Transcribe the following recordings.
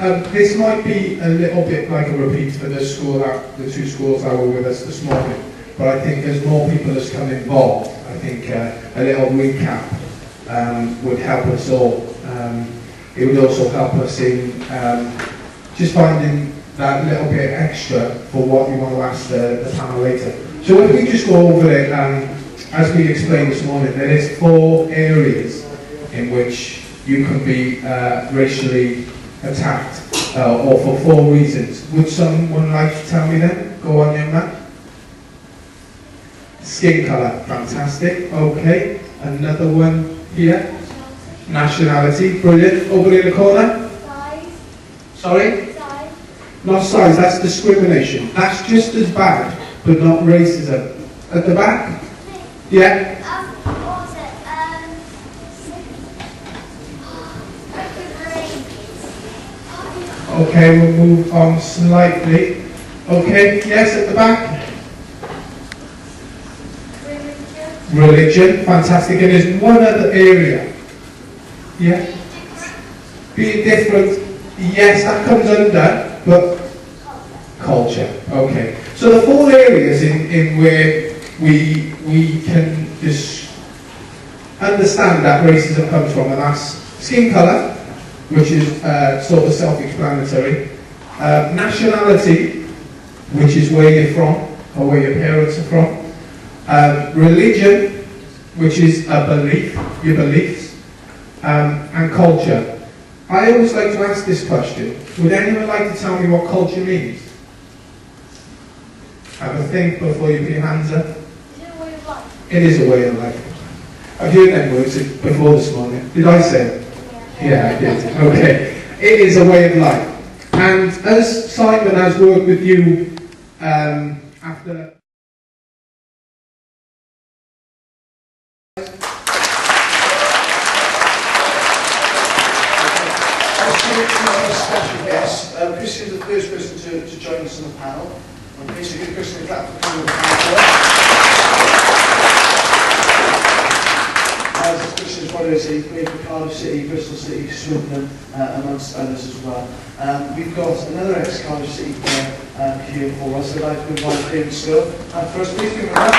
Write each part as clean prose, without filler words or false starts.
This might be a little bit like a repeat for the school, the two schools that were with us this morning, but I think as more people has come involved, I think a little recap would help us all. It would also help us in just finding that little bit extra for what you want to ask the panel later. So if we just go over it, as we explained this morning, there is 4 areas in which you can be racially attacked, or for 4 reasons. Would someone like to tell me them? Go on, young man. Skin colour, fantastic. Okay, another one here. Nationality, brilliant. Over in the corner. Size. Sorry? Size. Not size, that's discrimination. That's just as bad, but not racism. At the back? Yeah? What was it? Okay, we'll move on slightly. Okay, yes, at the back? Religion, fantastic. And there's one other area. Yeah? Being different, yes, that comes under, but culture. Okay. So the 4 areas in where we can just understand that racism comes from, and that's skin colour, which is sort of self-explanatory, nationality, which is where you're from, or where your parents are from, religion, which is a belief, your beliefs, and culture. I always like to ask this question. Would anyone like to tell me what culture means? Have a think before you put your hands up. Is it a way of life? It is a way of life. I've heard them words before this morning. Did I say it? Yeah, I did. Okay. It is a way of life. And as Simon has worked with you after... Special guest. Christian is the first person to join us on the panel. Okay, so give Christian a clap for coming on the panel. As Christian's brother is, he played for Cardiff City, Bristol City, Swindon, amongst others as well. We've got another ex-Cardiff City player here for us. I'd like to invite David Searle. First, please give him a round.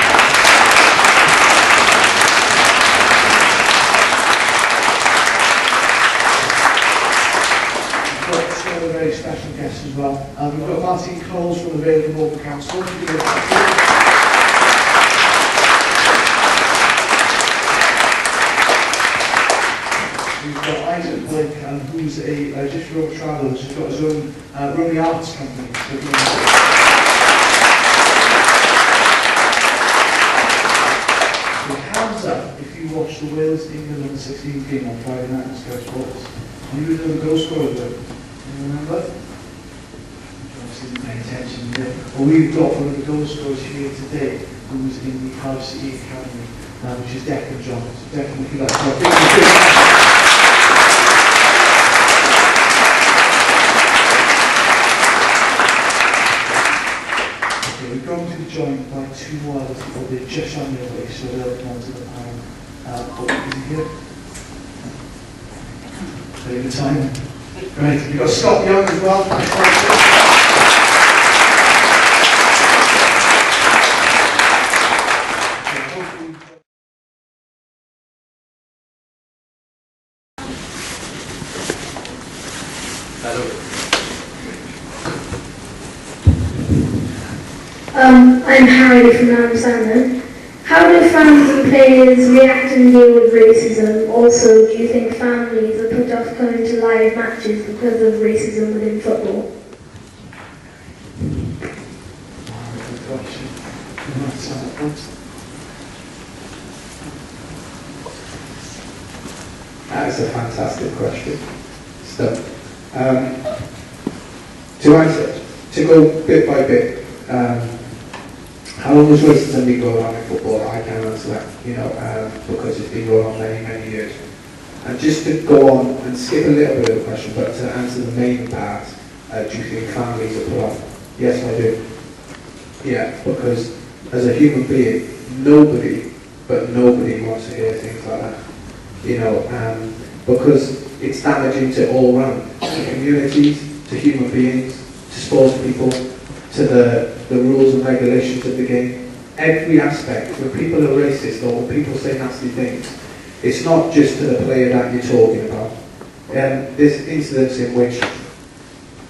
A very special guest as well. We've got Martin Coles from the Vale Local Council. We've got Isaac Blake, who's a digital traveller who's got his own Romy Arts company. So hands up if you watched the Wales-England under 16 game on Friday night on Sky Sports. And you would know the goal scorer though. Remember? Obviously didn't pay attention there. Well, we've got one of the goal scorers here today who's in the Cardiff City Academy, which is Declan John. So Declan, if you like to have a big Okay, we're going to be joined by 2 more others, but they're just on their way, so they'll come onto the panel. But is he here? Very good time. Great. We've got Scott Young as well. Hello. I'm Harry from Alexander. How do fans and players react and deal with racism? Also, do you think families are put off coming to live matches because of racism within football? Good question. That is a fantastic question. So, to answer, to go bit by bit, how long has racism been going on in football? I can't answer that, because it's been going on many, many years. And just to go on and skip a little bit of the question, but to answer the main part, do you think families are put off? Yes, I do. Yeah, because as a human being, nobody wants to hear things like that. Because it's damaging to all round communities, to human beings, to sports people, to the rules and regulations of the game. Every aspect, when people are racist or when people say nasty things, it's not just to the player that you're talking about. There's incidents in which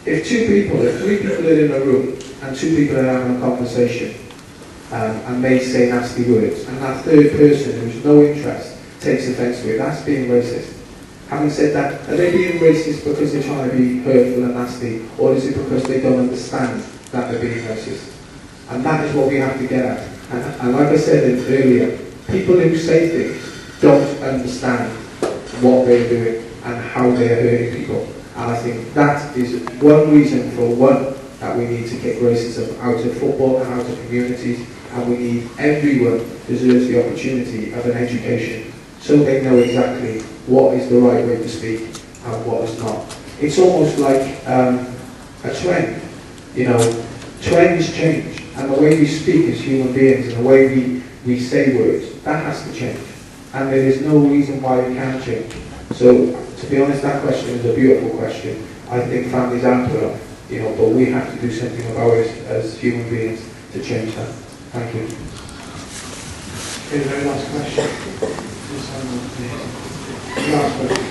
if 3 people are in a room and 2 people are having a conversation and they say nasty words, and that third person who's no interest takes offence to it, that's being racist. Having said that, are they being racist because they're trying to be hurtful and nasty, or is it because they don't understand that they're being racist? And that is what we have to get at. And like I said earlier, people who say things don't understand what they're doing and how they're hurting people. And I think that is one reason that we need to kick racism out of football and out of communities, and we need everyone deserves the opportunity of an education so they know exactly what is the right way to speak and what is not. It's almost like a trend. You know, trends change, and the way we speak as human beings and the way we say words, that has to change. And there is no reason why it can't change. So, to be honest, that question is a beautiful question. I think families are put off, you know, but we have to do something about it as human beings to change that. Thank you. Okay, very last question. Last question.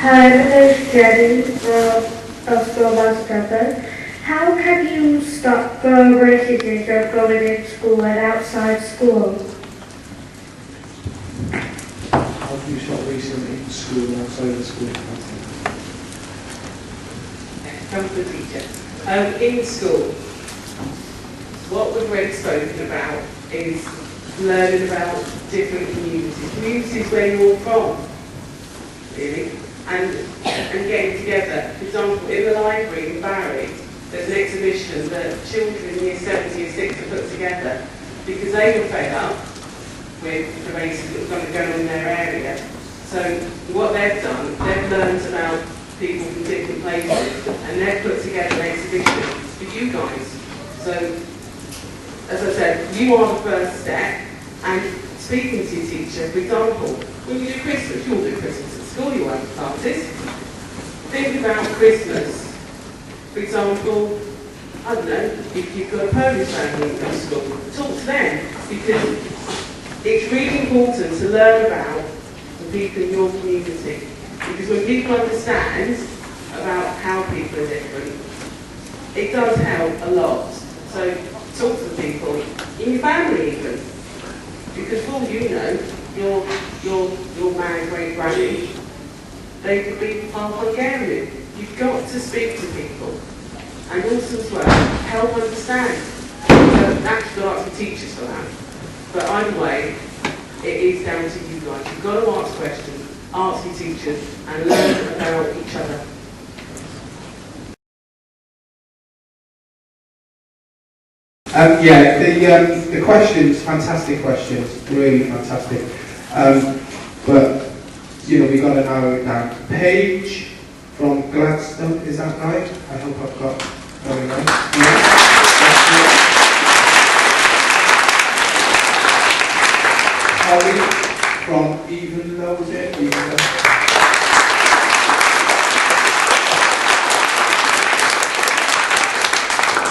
Hi, my name is Jenny from Scotland. How can you stop racism from going in school and outside school? How do you stop racism in school and outside of school? Come to the teacher. In school, what we've already spoken about is learning about different communities where you're from, really, and getting together. For example, in the library in Barry, there's an exhibition that children in year 7 year 6 have put together because they were fed up with the racism that was going to go on in their area. So what they've done, they've learned about people from different places and they've put together an exhibition for you guys. So, as I said, you are the first step, and speaking to your teacher, for example, when you do Christmas, you'll do Christmas at school, you won't have parties. Think about Christmas. For example, I don't know, if you've got a Polish family in school, talk to them, because it's really important to learn about the people in your community. Because when people understand about how people are different, it does help a lot. So talk to the people in your family even. Because for all you know, your married great granny, they could be half Hungarian. You've got to speak to people. And also as well, help understand. So actually ask the teachers for that. But either way, it is down to you guys. You've got to ask questions, ask your teachers, and learn about each other. The questions, fantastic questions, really fantastic. But, you know, we've got to narrow it down. Paige from Gladstone, is that right? I hope I've got very right. Yeah. Holly from Evenlow, is it? Evenlow.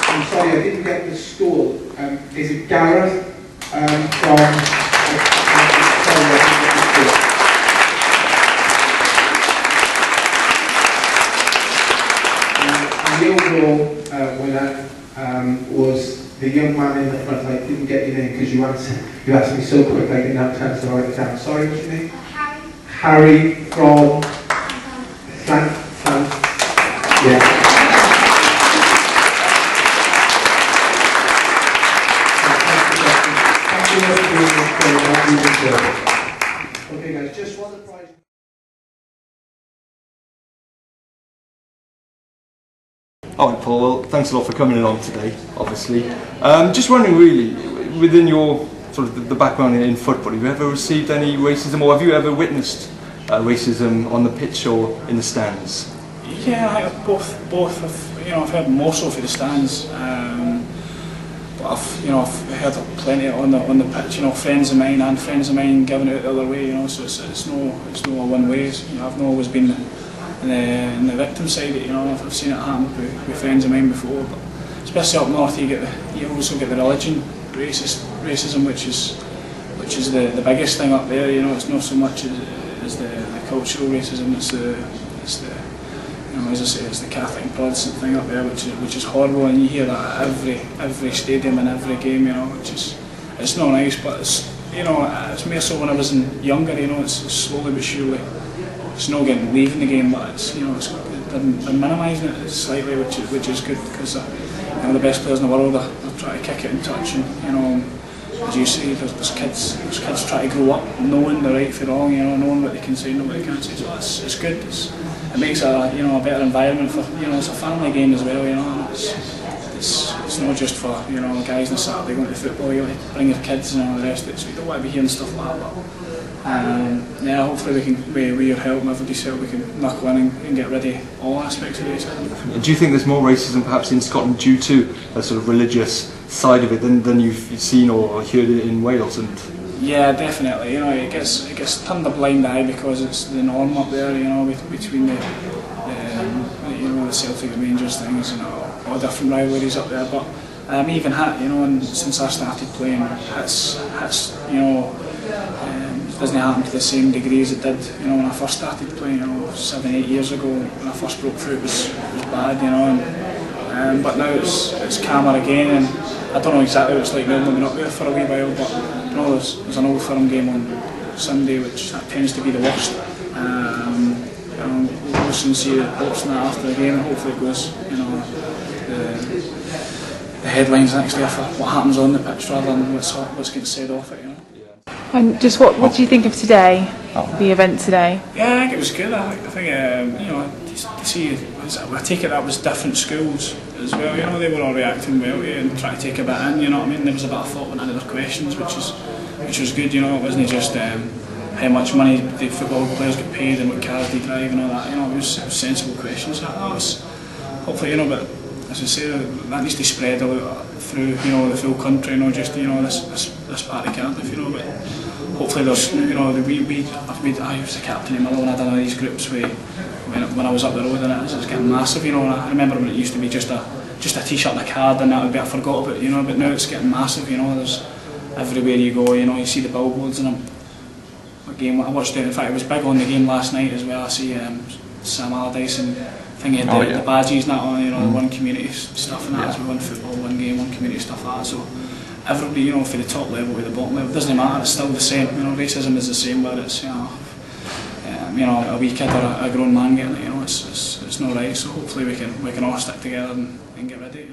I'm sorry, I didn't get the school. Is it Gareth from the overall winner was the young man in the front. I didn't get your name because you asked me so quick I didn't have time to write it down. Sorry, what's your name? Harry. Harry from yeah. Okay guys, just one prize. Alright Paul, well thanks a lot for coming along today, obviously. Just wondering really, within your sort of the background in football, have you ever received any racism, or have you ever witnessed racism on the pitch or in the stands? Yeah, both. I've heard more so for the stands. I've heard plenty on the pitch. Friends of mine giving it the other way. So it's no a one way. I've not always been in the victim side. I've seen it happen with friends of mine before. But especially up north, you also get the religion racism, which is the biggest thing up there. It's not so much as the cultural racism. It's the as I say, it's the Catholic and Protestant thing up there, which is horrible, and you hear that at every stadium and every game, which is, it's not nice, but it's more so when I was younger, it's slowly but surely, it's not getting leaving the game, but they're minimising it slightly, which is good, because the best players in the world are trying to kick it and touch, and as you say, there's kids trying to grow up knowing the right from wrong, knowing what they can say, knowing what they can't say, so it's good. It makes a better environment for, it's a family game as well, it's not just for, guys on a Saturday going to football, you bring your kids and all the rest of it, so you don't want to be hearing stuff like that, but hopefully we can, with your help and everybody's help, we can knuckle in and get rid of all aspects of racism. Do you think there's more racism perhaps in Scotland due to a sort of religious side of it than you've seen or heard it in Wales? And yeah, definitely. It gets turned a blind eye because it's the norm up there. Between the Celtic and Rangers things and all different rivalries up there. But even Hit, and since I started playing, Hit's doesn't happen to the same degree as it did. When I first started playing, 7-8 years ago, when I first broke through, it was bad. But now it's calmer again, and I don't know exactly what it's like now. I've been up there for a wee while, but there's an Old Firm game on Sunday, which that tends to be the worst. We'll soon see the reports and that after the game, and hopefully it goes. The headlines actually are for what happens on the pitch rather than what's getting said off it. And just what do you think of today, the event today? Yeah, I think it was good. I think to see, I take it that was different schools as well. They were all reacting well and trying to take a bit in. There was a bit of thought went into their questions, which was good. It wasn't just how much money the football players get paid and what cars they drive and all that. It was sensible questions. That was hopefully, but as I say, that needs to spread out through the full country, not just this part of Cardiff. But hopefully there's I was the captain in Mother when I done all these groups when I was up the road, and it's getting massive. I remember when it used to be just a t-shirt and a card, and that would be I forgot about. But now it's getting massive. There's everywhere you go. You see the billboards, and I watched it. In fact, it was big on the game last night as well. I see Sam Allardyce and he had the badges and that on, the one community stuff and that as well, one football, one game, one community stuff like that. So everybody, for the top level, with the bottom level, it doesn't matter, it's still the same. Racism is the same, whether it's a wee kid or a grown man getting it. It's not right. So hopefully we can all stick together and get rid of it.